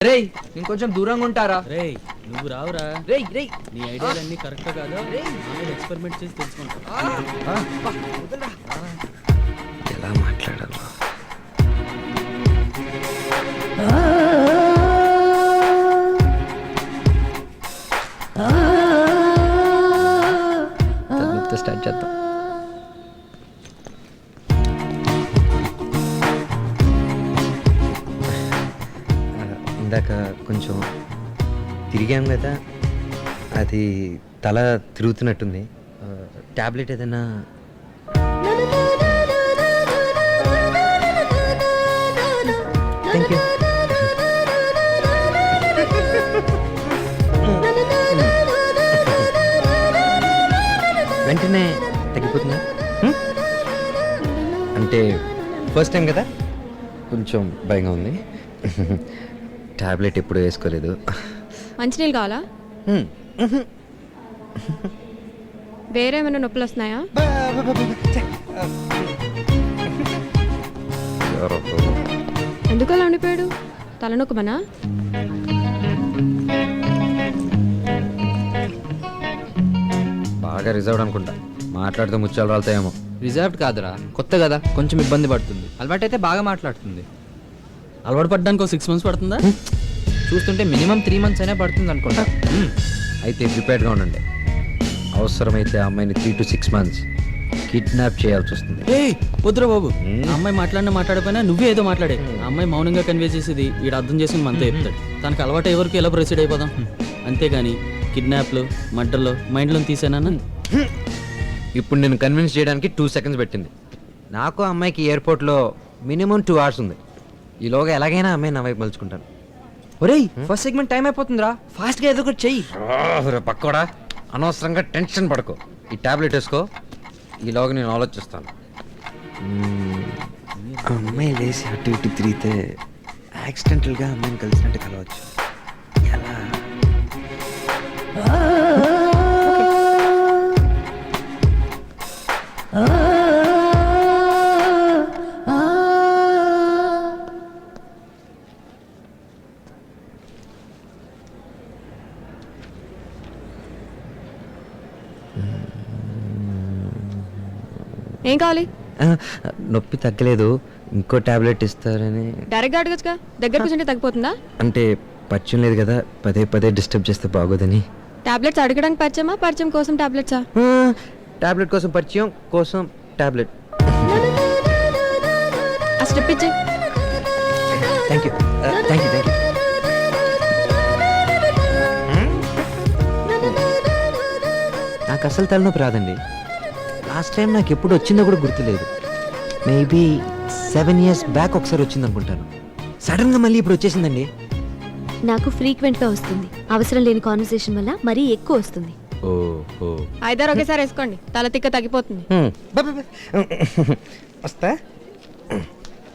రేయ్ ఇంకొంచెం దూరంగా ఉంటారా? రేయ్ నువ్వు రావురా. రేయ్ రేయ్ నీ ఐడియాలన్నీ కరెక్టా కాదా ఎక్స్పెరిమెంట్ చేసి తెలుసుకుంటా. ఎలా మాట్లాడాలో స్టార్ట్ చేద్దాం. ఇందాక కొంచెం తిరిగాం కదా, అది తల తిరుగుతున్నట్టుంది. ట్యాబ్లెట్ ఏదైనా? Thank you. వెంటనే తగ్గిపోతుందా? అంటే ఫస్ట్ టైం కదా, కొంచెం భయంగా ఉంది. టాబ్లెట్ ఎప్పుడు వేసుకోలేదు. మంచినీళ్ళు కావాలా? వేరేమైనా నొప్పులు వస్తున్నాయా? ఎందుకు అలా ఉండిపోయాడు? తలనొక్కమనా? బాగా రిజర్వ్డ్ అనుకుంటా, మాట్లాడితే ముచ్చాలు రాలుతాయేమో. రిజర్వ్డ్ కాదురా, కొత్త కదా, కొంచెం ఇబ్బంది పడుతుంది. అలవాటు అయితే బాగా మాట్లాడుతుంది. అలవాటు పడ్డానికి 6 months పడుతుందా? చూస్తుంటే మినిమం 3 months అయినా పడుతుంది అనుకుంటా. అయితే ప్రిపేర్డ్గా ఉండండి. అవసరమైతే ఆ అమ్మాయిని 3 to 6 months కిడ్నాప్ చేయాల్సి వస్తుంది. ఏయ్ వద్దురా బాబు, ఆ అమ్మాయి మాట్లాడిపోయినా నువ్వే ఏదో మాట్లాడే. ఆ అమ్మాయి మౌనంగా కన్వే చేసేది వీడు అర్థం చేసుకుని మనతో చెప్తాడు. తనకు అలవాటు ఎవరికి ఎలా ప్రొసీడ్ అయిపోదాం. అంతేగాని కిడ్నాప్లు మర్డర్లు మైండ్లో తీసానా? ఇప్పుడు నేను కన్విన్స్ చేయడానికి 2 seconds పెట్టింది. నాకు ఆ అమ్మాయికి ఎయిర్పోర్ట్లో మినిమం 2 hours ఉంది. ఈలోగా ఎలాగైనా అమ్మాయి నా వైపు మలుచుకుంటాను. ఒరేయ్ ఫస్ట్ సెగ్మెంట్ టైం అయిపోతుందిరా, ఫాస్ట్గా ఏదో ఒకటి చెయ్యి. పక్కోడా, అనవసరంగా టెన్షన్ పడకు. ఈ టాబ్లెట్ వేసుకో, ఈలోగా నేను ఆలోచిస్తాను. అమ్మాయి లేసి అటు ఇటు తిరిగితే యాక్సిడెంటల్గా అమ్మాయిని కలిసినట్టు కలవచ్చు. ఎలా? ఏం కావాలి? నొప్పి తగ్గలేదు, ఇంకో టాబ్లెట్ ఇస్తారని. డైరెక్ట్గా అడగచ్చుగా, దగ్గర కూర్చుంటే తగ్గిపోతుందా? అంటే పరిచయం లేదు కదా, పదే పదే డిస్టర్బ్ చేస్తే బాగోదని. టాబ్లెట్స్ అడగడానికి పరిచయమా, పరిచయం కోసం టాబ్లెట్సా? టాబ్లెట్ కోసం పరిచయం, కోసం టాబ్లెట్. ఆ స్టెప్ ఇచ్చే. Thank you thank you thank you. నాకు అసలు తలనొప్పి రాదండి. లాస్ట్ టైం నాకు ఎప్పుడు వచ్చిందో కూడా గుర్తులేదు. మేబీ 7 years బ్యాక్ ఒకసారి వచ్చింది అనుకుంటాను. సడన్గా మళ్ళీ ఇప్పుడు వచ్చేసిందండి. నాకు ఫ్రీక్వెంట్గా వస్తుంది. అవసరం లేని కాన్వర్సేషన్ వల్ల మరీ ఎక్కువ వస్తుంది. ఓహో, ఐదారు ఒకేసారి వేసుకోండి, తల తిక్క తగ్గిపోతుంది. వస్తా.